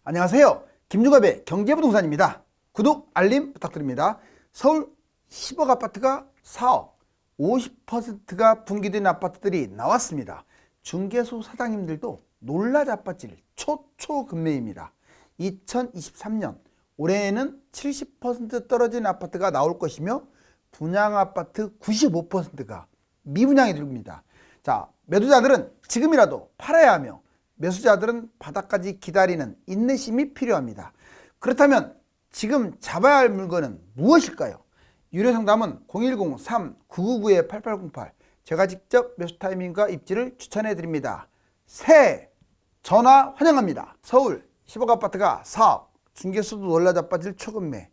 안녕하세요. 김주갑의 경제부동산입니다. 구독, 알림 부탁드립니다. 서울 10억 아파트가 4억, 50%가 분기된 아파트들이 나왔습니다. 중개소 사장님들도 놀라 자빠질 초초급매입니다. 2023년 올해에는 70% 떨어진 아파트가 나올 것이며 분양 아파트 95%가 미분양이 됩니다. 자, 매도자들은 지금이라도 팔아야 하며 매수자들은 바닥까지 기다리는 인내심이 필요합니다. 그렇다면 지금 잡아야 할 물건은 무엇일까요? 유료 상담은 010-3999-8808 제가 직접 매수 타이밍과 입지를 추천해 드립니다. 새해 전화 환영합니다. 서울 10억 아파트가 4억, 중개수도 놀라 자빠질 초급매.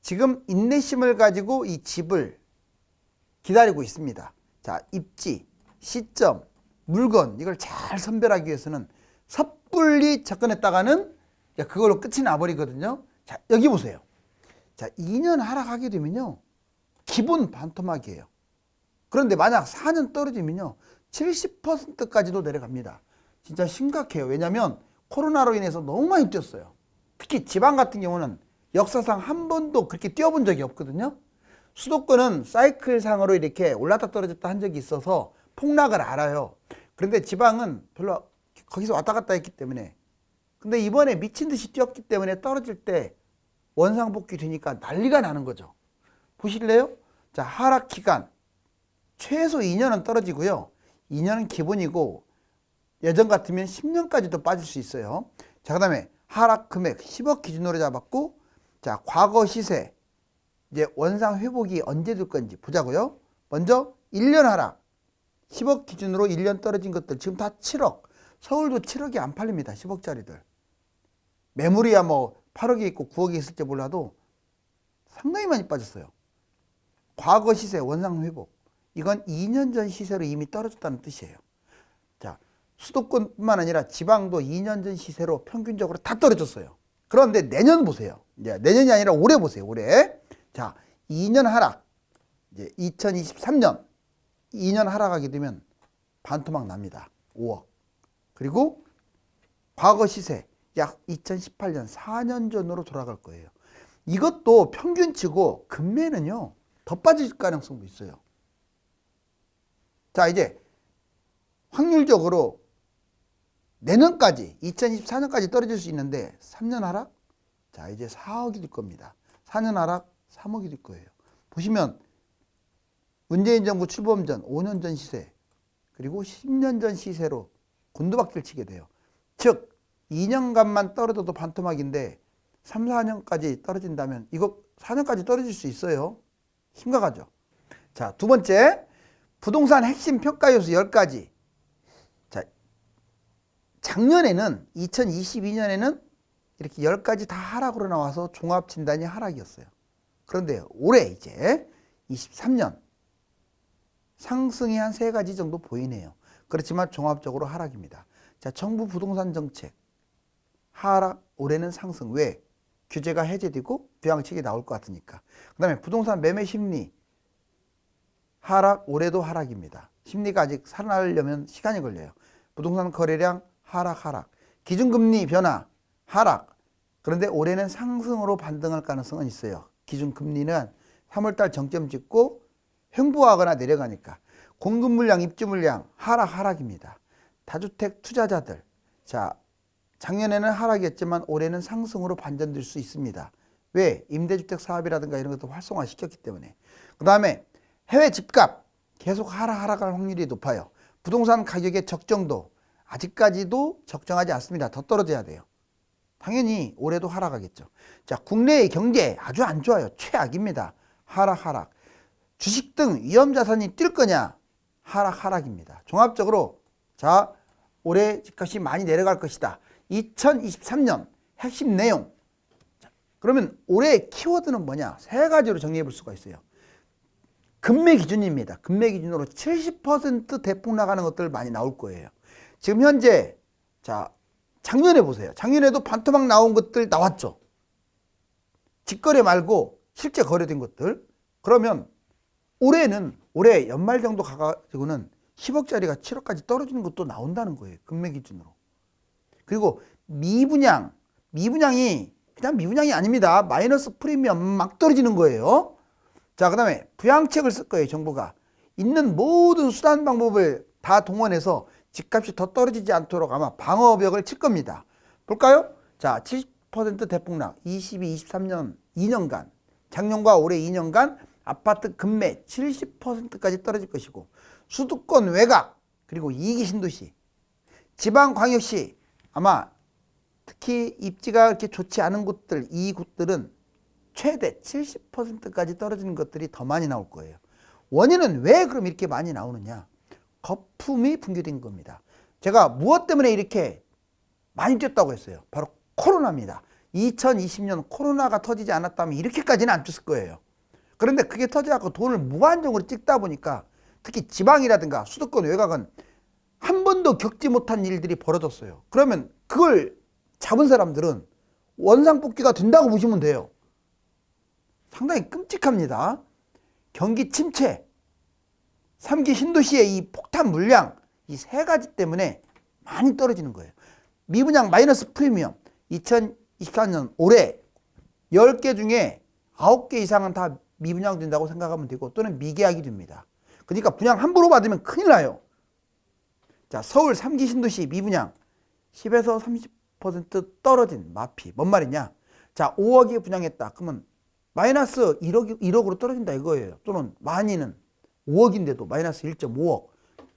지금 인내심을 가지고 이 집을 기다리고 있습니다. 자, 입지, 시점, 물건 이걸 잘 선별하기 위해서는 섣불리 접근했다가는 그걸로 끝이 나버리거든요. 자, 여기 보세요. 자, 2년 하락하게 되면요, 기본 반토막이에요. 그런데 만약 4년 떨어지면요 70%까지도 내려갑니다. 진짜 심각해요. 왜냐하면 코로나로 인해서 너무 많이 뛰었어요. 특히 지방 같은 경우는 역사상 한 번도 그렇게 뛰어본 적이 없거든요. 수도권은 사이클상으로 이렇게 올랐다 떨어졌다 한 적이 있어서 폭락을 알아요. 그런데 지방은 별로 거기서 왔다 갔다 했기 때문에, 근데 이번에 미친 듯이 뛰었기 때문에 떨어질 때 원상복귀 되니까 난리가 나는 거죠. 보실래요? 자, 하락 기간 최소 2년은 떨어지고요, 2년은 기본이고 예전 같으면 10년까지도 빠질 수 있어요. 자, 그 다음에 하락 금액 10억 기준으로 잡았고, 자, 과거 시세 이제 원상 회복이 언제 될 건지 보자고요. 먼저 1년 하락 10억 기준으로 1년 떨어진 것들 지금 다 7억. 서울도 7억이 안 팔립니다. 10억짜리들. 매물이야 뭐 8억이 있고 9억이 있을지 몰라도 상당히 많이 빠졌어요. 과거 시세 원상 회복. 이건 2년 전 시세로 이미 떨어졌다는 뜻이에요. 자, 수도권뿐만 아니라 지방도 2년 전 시세로 평균적으로 다 떨어졌어요. 그런데 내년 보세요. 이제 내년이 아니라 올해 보세요. 올해. 자, 2년 하락. 이제 2023년 2년 하락하게 되면 반토막 납니다. 5억. 그리고 과거 시세 약 2018년 4년 전으로 돌아갈 거예요. 이것도 평균치고 금매는요 더 빠질 가능성도 있어요. 자, 이제 확률적으로 내년까지 2024년까지 떨어질 수 있는데 3년 하락? 자, 이제 4억이 될 겁니다. 4년 하락 3억이 될 거예요. 보시면 문재인 정부 출범 전 5년 전 시세 그리고 10년 전 시세로 곤두박질 치게 돼요. 즉 2년간만 떨어져도 반토막인데 3, 4년까지 떨어진다면 이거 4년까지 떨어질 수 있어요. 심각하죠. 자, 두 번째, 부동산 핵심 평가 요소 10가지. 자, 작년에는 2022년에는 이렇게 10가지 다 하락으로 나와서 종합 진단이 하락이었어요. 그런데 올해 이제 23년 상승이 한 3가지 정도 보이네요. 그렇지만 종합적으로 하락입니다. 자, 정부 부동산 정책 하락, 올해는 상승. 왜? 규제가 해제되고 부양책이 나올 것 같으니까. 그 다음에 부동산 매매 심리 하락, 올해도 하락입니다. 심리가 아직 살아나려면 시간이 걸려요. 부동산 거래량 하락. 기준금리 변화 하락. 그런데 올해는 상승으로 반등할 가능성은 있어요. 기준금리는 3월달 정점 찍고 횡보하거나 내려가니까. 공급 물량, 입주 물량 하락입니다. 다주택 투자자들, 자, 작년에는 하락이었지만 올해는 상승으로 반전될 수 있습니다. 왜? 임대주택 사업이라든가 이런 것도 활성화시켰기 때문에. 그 다음에 해외 집값 계속 하락할 확률이 높아요. 부동산 가격의 적정도 아직까지도 적정하지 않습니다. 더 떨어져야 돼요. 당연히 올해도 하락하겠죠. 자, 국내의 경제 아주 안 좋아요. 최악입니다. 하락. 주식 등 위험자산이 뛸 거냐? 하락입니다. 종합적으로 자, 올해 집값이 많이 내려갈 것이다. 2023년 핵심 내용. 자, 그러면 올해의 키워드는 뭐냐? 3가지로 정리해 볼 수가 있어요. 금매 기준입니다. 금매 기준으로 70% 대폭 나가는 것들 많이 나올 거예요. 지금 현재 자, 작년에 보세요. 작년에도 반토막 나온 것들 나왔죠. 직거래 말고 실제 거래된 것들. 그러면 올해 연말 정도 가가지고는 10억짜리가 7억까지 떨어지는 것도 나온다는 거예요. 금매 기준으로. 그리고 미분양 미분양이 그냥 미분양이 아닙니다. 마이너스 프리미엄 막 떨어지는 거예요. 자, 그 다음에 부양책을 쓸 거예요. 정부가 있는 모든 수단 방법을 다 동원해서 집값이 더 떨어지지 않도록 아마 방어벽을 칠 겁니다. 볼까요? 자, 70% 대폭락 22, 23년 2년간, 작년과 올해 2년간 아파트 급매 70%까지 떨어질 것이고, 수도권 외곽 그리고 이기 신도시, 지방광역시, 아마 특히 입지가 그렇게 좋지 않은 곳들, 이 곳들은 최대 70%까지 떨어지는 것들이 더 많이 나올 거예요. 원인은 왜 그럼 이렇게 많이 나오느냐? 거품이 붕괴된 겁니다. 제가 무엇 때문에 이렇게 많이 뛰었다고 했어요? 바로 코로나입니다. 2020년 코로나가 터지지 않았다면 이렇게까지는 안 뛰었을 거예요. 그런데 그게 터져갖고 돈을 무한정으로 찍다 보니까 특히 지방이라든가 수도권 외곽은 한 번도 겪지 못한 일들이 벌어졌어요. 그러면 그걸 잡은 사람들은 원상복귀가 된다고 보시면 돼요. 상당히 끔찍합니다. 경기 침체, 3기 신도시의 이 폭탄 물량, 이 세 가지 때문에 많이 떨어지는 거예요. 미분양 마이너스 프리미엄 2024년 올해 10개 중에 9개 이상은 다 미분양 된다고 생각하면 되고, 또는 미계약이 됩니다. 그러니까 분양 함부로 받으면 큰일 나요. 자, 서울 3기 신도시 미분양 10에서 30% 떨어진 마피. 뭔 말이냐? 자, 5억에 분양했다. 그러면 마이너스 1억으로 떨어진다 이거예요. 또는 많이는 5억인데도 마이너스 1.5억.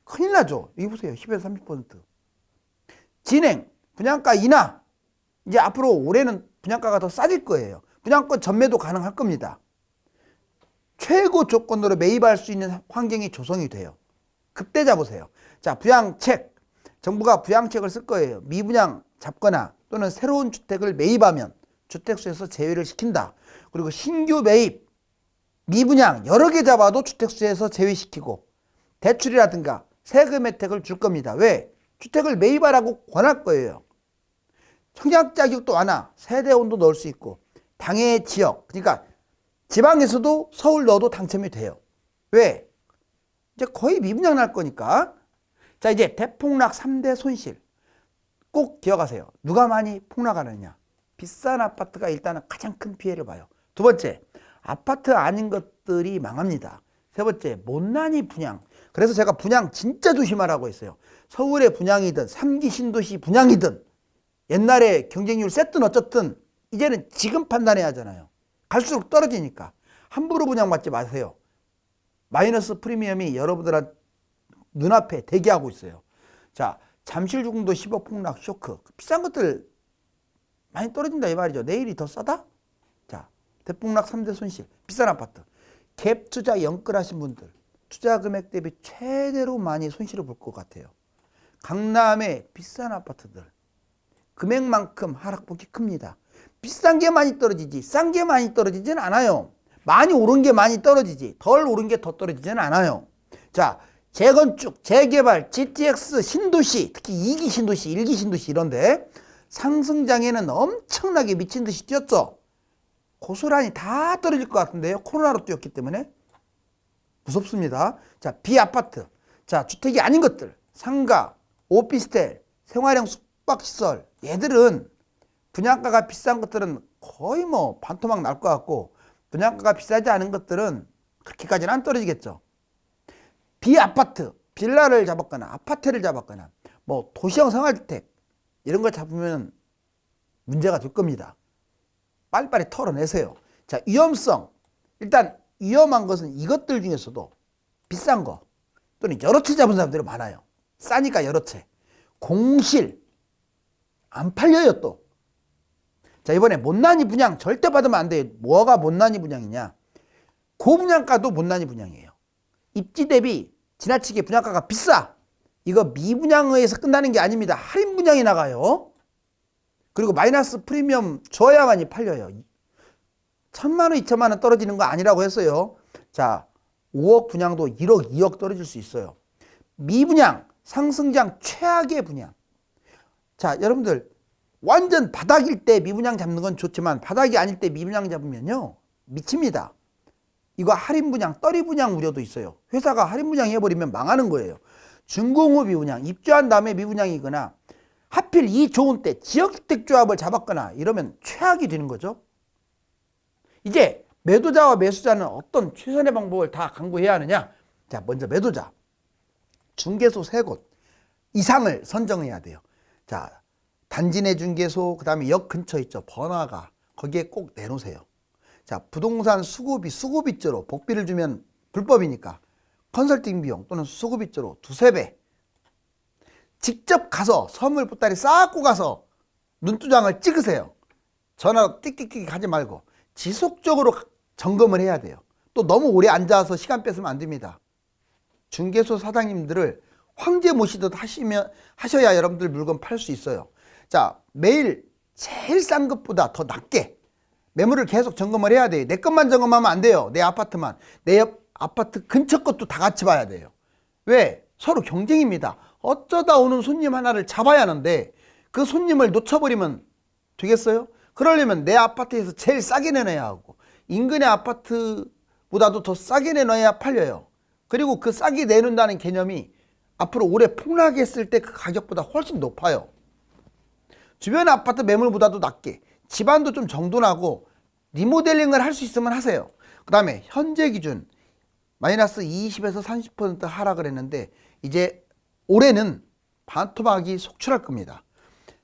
큰일 나죠. 여기 보세요. 10에서 30%. 진행, 분양가 인하. 이제 앞으로 올해는 분양가가 더 싸질 거예요. 분양권 전매도 가능할 겁니다. 최고 조건으로 매입할 수 있는 환경이 조성이 돼요. 그때 잡으세요. 자, 부양책. 정부가 부양책을 쓸 거예요. 미분양 잡거나 또는 새로운 주택을 매입하면 주택수에서 제외를 시킨다. 그리고 신규 매입, 미분양 여러 개 잡아도 주택수에서 제외시키고, 대출이라든가 세금 혜택을 줄 겁니다. 왜? 주택을 매입하라고 권할 거예요. 청약자격도 완화, 세대온도 넣을 수 있고, 당해 지역, 그러니까 지방에서도 서울 넣어도 당첨이 돼요. 왜? 이제 거의 미분양 날 거니까. 자, 이제 대폭락 3대 손실. 꼭 기억하세요. 누가 많이 폭락하느냐? 비싼 아파트가 일단은 가장 큰 피해를 봐요. 두 번째, 아파트 아닌 것들이 망합니다. 세 번째, 못난이 분양. 그래서 제가 분양 진짜 조심하라고 했어요. 서울의 분양이든 3기 신도시 분양이든 옛날에 경쟁률 셌든 어쨌든 이제는 지금 판단해야 하잖아요. 갈수록 떨어지니까 함부로 분양받지 마세요. 마이너스 프리미엄이 여러분들 눈앞에 대기하고 있어요. 자, 잠실중도 10억 폭락 쇼크. 비싼 것들 많이 떨어진다 이 말이죠. 내일이 더 싸다? 자, 대폭락 3대 손실. 비싼 아파트. 갭 투자 영끌하신 분들, 투자 금액 대비 최대로 많이 손실을 볼 것 같아요. 강남의 비싼 아파트들, 금액만큼 하락폭이 큽니다. 비싼 게 많이 떨어지지 싼 게 많이 떨어지진 않아요. 많이 오른 게 많이 떨어지지 덜 오른 게 더 떨어지진 않아요. 자, 재건축, 재개발, GTX, 신도시, 특히 2기 신도시, 1기 신도시 이런데 상승장에는 엄청나게 미친 듯이 뛰었죠. 고스란히 다 떨어질 것 같은데요. 코로나로 뛰었기 때문에 무섭습니다. 자, 비아파트, 자, 주택이 아닌 것들, 상가, 오피스텔, 생활형 숙박시설, 얘들은 분양가가 비싼 것들은 거의 뭐 반토막 날 것 같고, 분양가가 비싸지 않은 것들은 그렇게까지는 안 떨어지겠죠. 비아파트, 빌라를 잡았거나 아파트를 잡았거나 뭐 도시형 생활주택 이런 걸 잡으면 문제가 될 겁니다. 빨리빨리 털어내세요. 자, 위험성. 일단 위험한 것은 이것들 중에서도 비싼 거 또는 여러 채 잡은 사람들이 많아요. 싸니까 여러 채. 공실 안 팔려요 또. 자, 이번에 못난이 분양 절대 받으면 안 돼요. 뭐가 못난이 분양이냐? 고분양가도 못난이 분양이에요. 입지 대비 지나치게 분양가가 비싸. 이거 미분양에 의해서 끝나는 게 아닙니다. 할인 분양이 나가요. 그리고 마이너스 프리미엄 줘야만이 팔려요. 1,000만 원, 2천만 원 떨어지는 거 아니라고 했어요. 자, 5억 분양도 1억, 2억 떨어질 수 있어요. 미분양, 상승장 최악의 분양. 자, 여러분들 완전 바닥일 때 미분양 잡는 건 좋지만 바닥이 아닐 때 미분양 잡으면요 미칩니다. 이거 할인 분양, 떨이 분양 우려도 있어요. 회사가 할인 분양 해버리면 망하는 거예요. 준공후 미분양, 입주한 다음에 미분양이거나 하필 이 좋은 때 지역주택 조합을 잡았거나 이러면 최악이 되는 거죠. 이제 매도자와 매수자는 어떤 최선의 방법을 다 강구해야 하느냐? 자, 먼저 매도자. 중개소 3곳 이상을 선정해야 돼요. 자, 단지 내 중개소, 그 다음에 역 근처 있죠. 번화가. 거기에 꼭 내놓으세요. 자, 부동산 수급입주로 복비를 주면 불법이니까 컨설팅 비용 또는 수급입주로 2~3배. 직접 가서 선물 보따리 쌓고 가서 눈두장을 찍으세요. 전화로 띡띡띡 하지 말고 지속적으로 점검을 해야 돼요. 또 너무 오래 앉아서 시간 뺏으면 안 됩니다. 중개소 사장님들을 황제 모시듯 하셔야 여러분들 물건 팔 수 있어요. 자, 매일 제일 싼 것보다 더 낮게 매물을 계속 점검을 해야 돼요. 내 것만 점검하면 안 돼요. 내 아파트만. 내 옆 아파트 근처 것도 다 같이 봐야 돼요. 왜? 서로 경쟁입니다. 어쩌다 오는 손님 하나를 잡아야 하는데 그 손님을 놓쳐버리면 되겠어요? 그러려면 내 아파트에서 제일 싸게 내놔야 하고 인근의 아파트보다도 더 싸게 내놔야 팔려요. 그리고 그 싸게 내놓는다는 개념이 앞으로 올해 폭락했을 때 그 가격보다 훨씬 높아요. 주변 아파트 매물보다도 낮게 집안도 좀 정돈하고 리모델링을 할 수 있으면 하세요. 그 다음에 현재 기준 마이너스 20에서 30% 하락을 했는데 이제 올해는 반토막이 속출할 겁니다.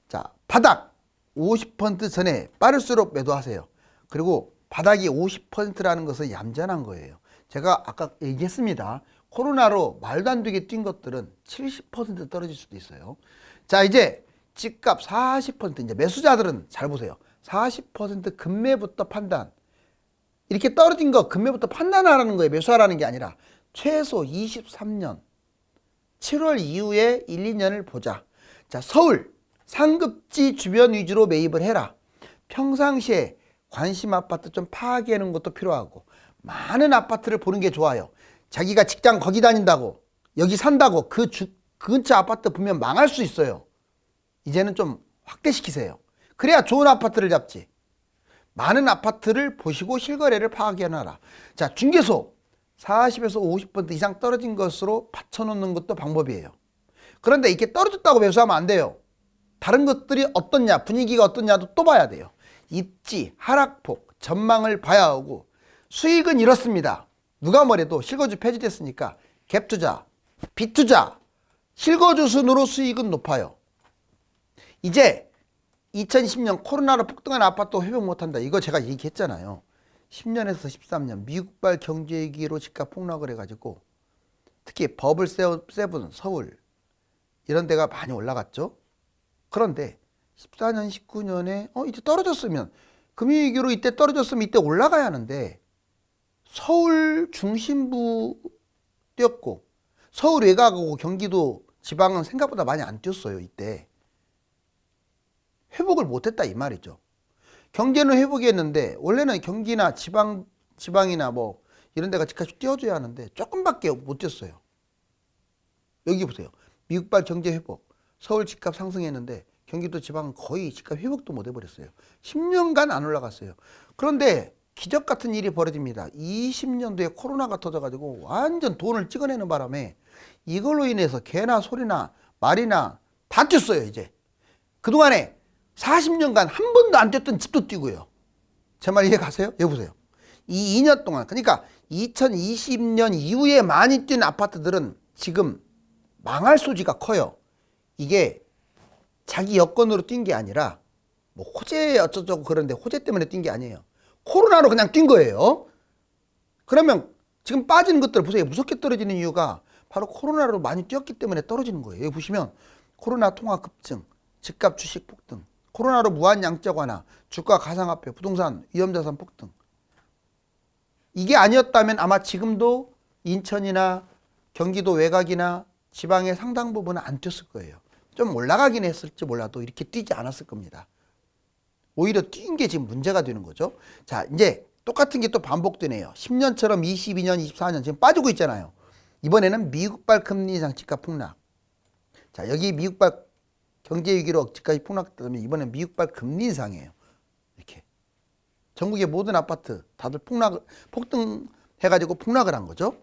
자, 바닥 50% 전에 빠를수록 매도하세요. 그리고 바닥이 50%라는 것은 얌전한 거예요. 제가 아까 얘기했습니다. 코로나로 말도 안 되게 뛴 것들은 70% 떨어질 수도 있어요. 자, 이제 집값 40%, 이제 매수자들은 잘 보세요. 40% 급매부터 판단. 이렇게 떨어진 거 급매부터 판단하라는 거예요. 매수하라는 게 아니라 최소 23년 7월 이후에 1~2년을 보자. 자, 서울 상급지 주변 위주로 매입을 해라. 평상시에 관심 아파트 좀 파악하는 것도 필요하고 많은 아파트를 보는 게 좋아요. 자기가 직장 거기 다닌다고 여기 산다고 그 근처 아파트 보면 망할 수 있어요. 이제는 좀 확대시키세요. 그래야 좋은 아파트를 잡지. 많은 아파트를 보시고 실거래를 파악해놔라. 자, 중개소 40에서 50% 이상 떨어진 것으로 받쳐놓는 것도 방법이에요. 그런데 이렇게 떨어졌다고 매수하면 안 돼요. 다른 것들이 어떻냐, 분위기가 어떻냐도 또 봐야 돼요. 입지, 하락폭, 전망을 봐야 하고 수익은 이렇습니다. 누가 뭐래도 실거주 폐지됐으니까 갭투자, 빗투자, 실거주 순으로 수익은 높아요. 이제 2010년 코로나로 폭등한 아파트 회복 못한다. 이거 제가 얘기했잖아요. 10년에서 13년 미국발 경제위기로 집값 폭락을 해가지고 특히 버블7 서울 이런 데가 많이 올라갔죠. 그런데 14년 19년에 이때 떨어졌으면 금융위기로 이때 떨어졌으면 이때 올라가야 하는데 서울 중심부 뛰었고 서울 외곽하고 경기도 지방은 생각보다 많이 안 뛰었어요. 이때 회복을 못했다 이 말이죠. 경제는 회복했는데 원래는 경기나 지방이나 뭐 이런 데가 집값이 뛰어줘야 하는데 조금밖에 못 뛰었어요. 여기 보세요. 미국발 경제 회복, 서울 집값 상승했는데 경기도 지방은 거의 집값 회복도 못 해버렸어요. 10년간 안 올라갔어요. 그런데 기적 같은 일이 벌어집니다. 20년도에 코로나가 터져가지고 완전 돈을 찍어내는 바람에 이걸로 인해서 개나 소리나 말이나 다 뛰었어요. 이제 그동안에 40년간 한 번도 안 뛰었던 집도 뛰고요. 제 말 이해 가세요? 여기 보세요. 이 2년 동안, 그러니까 2020년 이후에 많이 뛴 아파트들은 지금 망할 소지가 커요. 이게 자기 여건으로 뛴 게 아니라 뭐 호재 어쩌고 그런데 호재 때문에 뛴 게 아니에요. 코로나로 그냥 뛴 거예요. 그러면 지금 빠지는 것들 보세요. 무섭게 떨어지는 이유가 바로 코로나로 많이 뛰었기 때문에 떨어지는 거예요. 여기 보시면 코로나 통화 급증, 집값 주식 폭등, 코로나로 무한 양적 완화, 주가 가상화폐, 부동산, 위험자산 폭등. 이게 아니었다면 아마 지금도 인천이나 경기도 외곽이나 지방의 상당 부분은 안 뛰었을 거예요. 좀 올라가긴 했을지 몰라도 이렇게 뛰지 않았을 겁니다. 오히려 뛴 게 지금 문제가 되는 거죠. 자, 이제 똑같은 게 또 반복되네요. 10년처럼 22년, 24년 지금 빠지고 있잖아요. 이번에는 미국발 금리 인상 집값 폭락. 자, 여기 미국발 경제위기로 집값이 폭락되면 이번엔 미국발 금리 인상이에요. 이렇게 전국의 모든 아파트 다들 폭등해가지고 폭락을 한 거죠.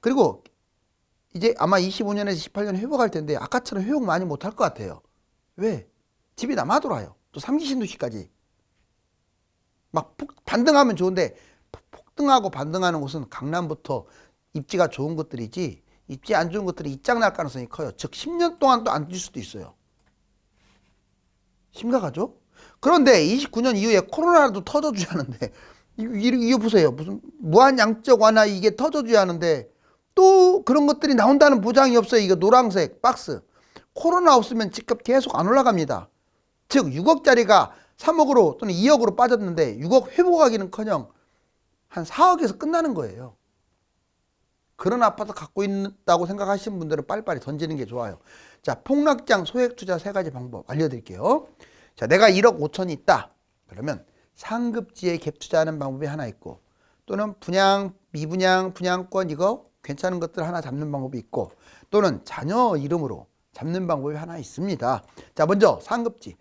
그리고 이제 아마 25년에서 18년 회복할 텐데 아까처럼 회복 많이 못할 것 같아요. 왜? 집이 남아돌아요. 또 3기 신도시까지. 막 반등하면 좋은데 폭등하고 반등하는 곳은 강남부터 입지가 좋은 것들이지 입지 안 좋은 것들이 입장날 가능성이 커요. 즉 10년 동안 또 안 뛸 수도 있어요. 심각하죠? 그런데 29년 이후에 코로나도 터져줘야 하는데 이거 보세요. 무슨 무한양적 완화 이게 터져줘야 하는데 또 그런 것들이 나온다는 보장이 없어요. 이거 노란색 박스. 코로나 없으면 집값 계속 안 올라갑니다. 즉 6억짜리가 3억으로 또는 2억으로 빠졌는데 6억 회복하기는커녕 한 4억에서 끝나는 거예요. 그런 아파트 갖고 있다고 생각하시는 분들은 빨리빨리 던지는 게 좋아요. 자, 폭락장 소액 투자 3가지 방법 알려드릴게요. 자, 내가 1억 5천이 있다. 그러면 상급지에 갭 투자하는 방법이 하나 있고 또는 분양, 미분양, 분양권 이거 괜찮은 것들 하나 잡는 방법이 있고 또는 자녀 이름으로 잡는 방법이 하나 있습니다. 자, 먼저 상급지.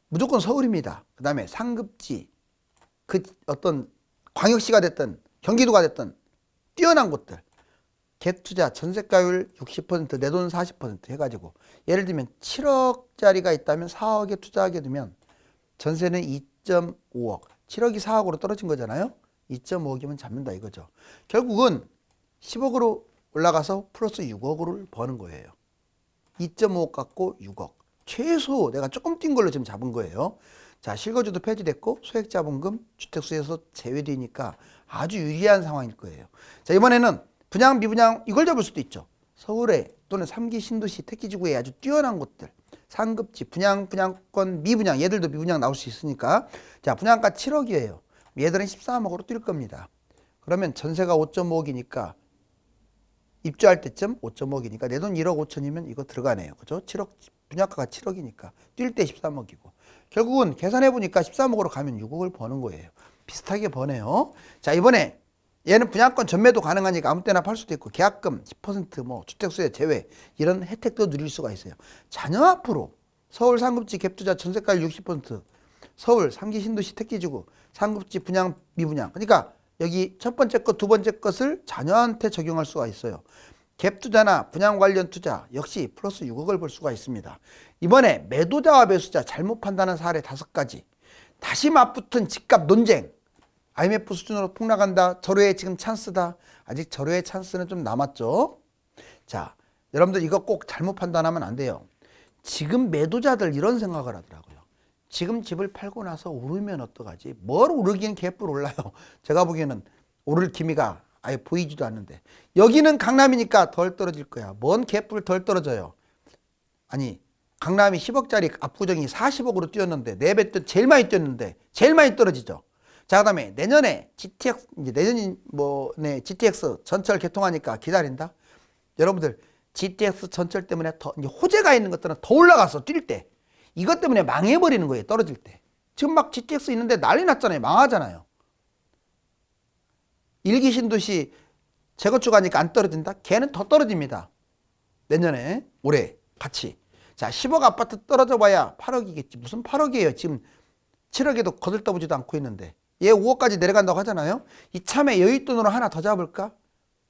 무조건 서울입니다. 그 다음에 상급지. 그 어떤 광역시가 됐든 경기도가 됐든 뛰어난 곳들. 갭 투자 전세가율 60% 내 돈 40% 해가지고 예를 들면 7억짜리가 있다면 4억에 투자하게 되면 전세는 2.5억 7억이 4억으로 떨어진 거잖아요. 2.5억이면 잡는다 이거죠. 결국은 10억으로 올라가서 플러스 6억을 버는 거예요. 2.5억 갖고 6억 최소 내가 조금 뛴 걸로 지금 잡은 거예요. 자, 실거주도 폐지됐고 소액자본금 주택수에서 제외되니까 아주 유리한 상황일 거예요. 자, 이번에는 분양, 미분양 이걸 잡을 수도 있죠. 서울에 또는 3기 신도시 택지지구에 아주 뛰어난 곳들. 상급지, 분양, 분양권, 미분양. 얘들도 미분양 나올 수 있으니까. 자, 분양가 7억이에요. 얘들은 13억으로 뛸 겁니다. 그러면 전세가 5.5억이니까 입주할 때쯤 5.5억이니까 내 돈 1억 5천이면 이거 들어가네요. 그죠? 7억, 분양가가 7억이니까 뛸 때 13억이고. 결국은 계산해보니까 13억으로 가면 6억을 버는 거예요. 비슷하게 버네요. 자, 이번에 얘는 분양권 전매도 가능하니까 아무 때나 팔 수도 있고 계약금 10% 주택수혜 제외 이런 혜택도 누릴 수가 있어요. 자녀 앞으로 서울 상급지 갭투자 전세가율 60% 서울 3기 신도시 택지지구 상급지 분양 미분양 그러니까 여기 첫 번째 것 두 번째 것을 자녀한테 적용할 수가 있어요. 갭투자나 분양 관련 투자 역시 플러스 6억을 벌 수가 있습니다. 이번에 매도자와 매수자 잘못 판단한 사례 5가지 다시 맞붙은 집값 논쟁 IMF 수준으로 폭락한다. 절호의 지금 찬스다. 아직 절호의 찬스는 좀 남았죠. 자, 여러분들 이거 꼭 잘못 판단하면 안 돼요. 지금 매도자들 이런 생각을 하더라고요. 지금 집을 팔고 나서 오르면 어떡하지? 뭘 오르긴 개뿔 올라요. 제가 보기에는 오를 기미가 아예 보이지도 않는데. 여기는 강남이니까 덜 떨어질 거야. 뭔 개뿔 덜 떨어져요. 아니 강남이 10억짜리 압구정이 40억으로 뛰었는데 4배 때 제일 많이 뛰었는데 제일 많이 떨어지죠. 자, 그 다음에 내년에 GTX, 이제 내년이 GTX 전철 개통하니까 기다린다? 여러분들, GTX 전철 때문에 더, 이제 호재가 있는 것들은 더 올라가서 뛸 때. 이것 때문에 망해버리는 거예요, 떨어질 때. 지금 막 GTX 있는데 난리 났잖아요. 망하잖아요. 1기 신도시 재건축 하니까 안 떨어진다? 걔는 더 떨어집니다. 내년에, 올해, 같이. 자, 10억 아파트 떨어져 봐야 8억이겠지. 무슨 8억이에요? 지금 7억에도 거들떠보지도 않고 있는데. 얘 5억까지 내려간다고 하잖아요. 이참에 여윳돈으로 하나 더 잡을까?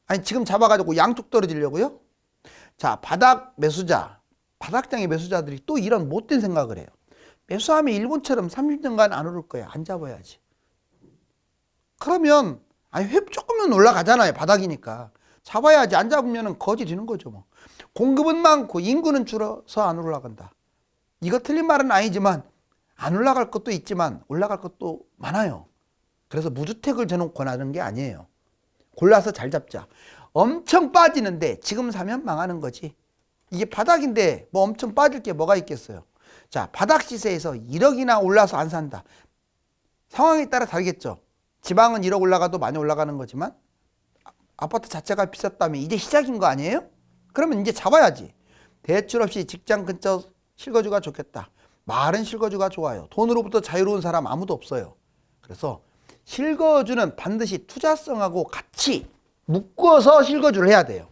아니 지금 잡아가지고 양쪽 떨어지려고요? 자, 바닥 매수자, 바닥장의 매수자들이 또 이런 못된 생각을 해요. 매수하면 일본처럼 30년간 안 오를 거야. 안 잡아야지. 그러면 아니 조금은 올라가잖아요. 바닥이니까. 잡아야지. 안 잡으면 거지 되는 거죠. 뭐. 공급은 많고 인구는 줄어서 안 올라간다. 이거 틀린 말은 아니지만 안 올라갈 것도 있지만 올라갈 것도 많아요. 그래서 무주택을 저는 권하는 게 아니에요. 골라서 잘 잡자. 엄청 빠지는데 지금 사면 망하는 거지. 이게 바닥인데 뭐 엄청 빠질 게 뭐가 있겠어요. 자, 바닥 시세에서 1억이나 올라서 안 산다. 상황에 따라 다르겠죠. 지방은 1억 올라가도 많이 올라가는 거지만 아파트 자체가 비쌌다면 이제 시작인 거 아니에요? 그러면 이제 잡아야지. 대출 없이 직장 근처 실거주가 좋겠다. 말은 실거주가 좋아요. 돈으로부터 자유로운 사람 아무도 없어요. 그래서 실거주는 반드시 투자성하고 같이 묶어서 실거주를 해야 돼요.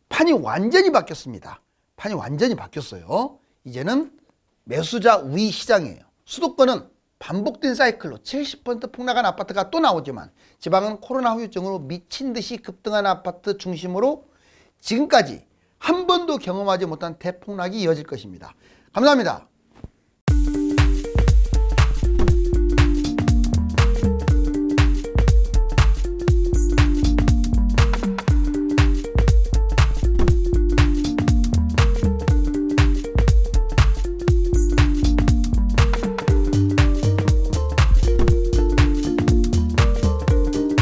판이 완전히 바뀌었습니다. 판이 완전히 바뀌었어요. 이제는 매수자 우위 시장이에요. 수도권은 반복된 사이클로 70% 폭락한 아파트가 또 나오지만 지방은 코로나 후유증으로 미친 듯이 급등한 아파트 중심으로 지금까지 한 번도 경험하지 못한 대폭락이 이어질 것입니다. 감사합니다.